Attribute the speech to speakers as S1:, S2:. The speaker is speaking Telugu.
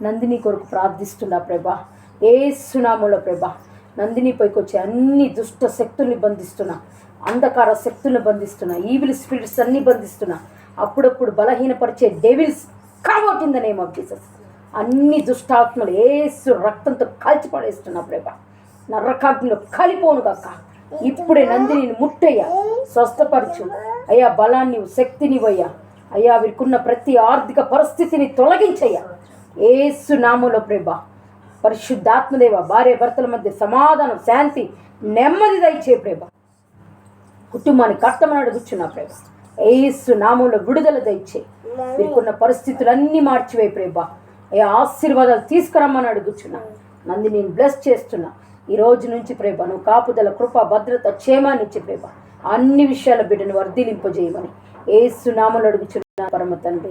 S1: నందిని కొరకు ప్రార్థిస్తున్నా ప్రభా, యేసు నామములో ప్రభా. నందిని పైకి వచ్చే అన్ని దుష్ట శక్తుల్ని బంధిస్తున్నా, అంధకార శక్తుల్ని బంధిస్తున్నా, ఈవిల్ స్పిరిట్స్ అన్ని బంధిస్తున్నా. అప్పుడప్పుడు బలహీనపరిచే devils come out in the name of Jesus. అన్ని దుష్టాత్మలు యేసు రక్తంతో కాల్చిపడేస్తున్నా ప్రభా. నరకాగ్నిలో కలిపోను కాక ఇప్పుడే నందిని ముట్టయ్యా, స్వస్థపరచు అయ్యా. బలాన్ని శక్తినివయ్యా అయ్యా. వీరికున్న ప్రతి ఆర్థిక పరిస్థితిని తొలగించయ్యా యేసు నామములో ప్రభా. పరిశుద్ధాత్మదేవ, భార్య భర్తల మధ్య సమాధానం, శాంతి, నెమ్మది దయచే ప్రభా. కుటుంబాన్ని కట్టమని అడుగుచున్నా ప్రభా. యేసు నామములో విడుదల దయచే. వీరికున్న పరిస్థితులన్నీ మార్చివేయి ప్రభా. అయ్యా ఆశీర్వాదాలు తీసుకురమ్మని అడుగుచున్నా. నందిని బ్లెస్ చేస్తున్నా ఈ రోజు నుంచి ప్రభా. నువ్వు కాపుదల, కృప, భద్రత, క్షేమాన్ని ఇచ్చి ప్రభా. అన్ని విషయాల బిడ్డను వర్ధిలింపజేయమని యేసు నామములో అడుగుచున్నా పరమ తండ్రి.